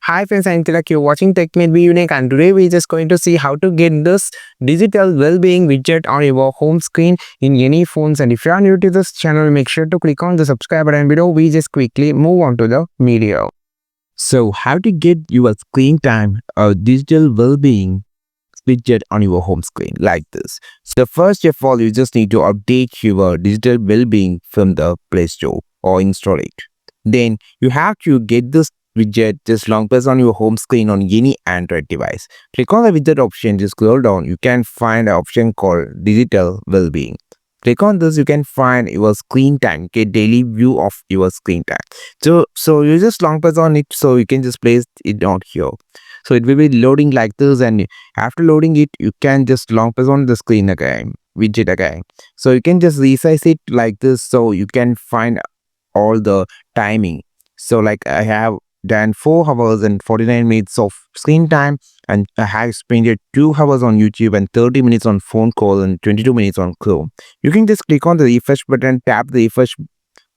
Hi friends, I'm Tilak. You're watching Tech Made Be Unique, and today we're just going to see how to get this digital well-being widget on your home screen in any phones. And if you are new to this channel, make sure to click on the subscribe button below. We just quickly move on to the video. So how to get your screen time or digital well-being widget on your home screen like this. So the first of all, you just need to update your digital well-being from the Play Store or install it. Then you have to get this widget. Just long press on your home screen on any Android device. Click on the widget option, just scroll down. You can find an option called digital well-being. Click on this, you can find your screen time, get daily view of your screen time. So you just long press on it, so you can just place it on here. So it will be loading like this, and after loading it, you can just long press on the screen again, widget again. So you can just resize it like this, so you can find all the timing. So like I have done 4 hours and 49 minutes of screen time, and I have spent 2 hours on YouTube and 30 minutes on phone call and 22 minutes on Chrome. You can just click on the refresh button, tap the refresh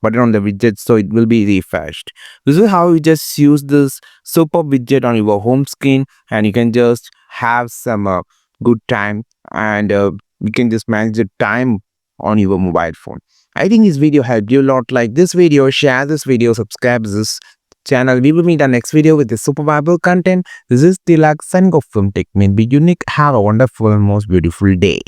button on the widget, so it will be refreshed. This is how you just use this super widget on your home screen, and you can just have some good time, and you can just manage the time on your mobile phone. I think this video helped you a lot. Like this video, share this video, subscribe this channel. We will meet our next video with the super viable content. This is Tilak signing off from Tech Made Be Unique. Have a wonderful and most beautiful day.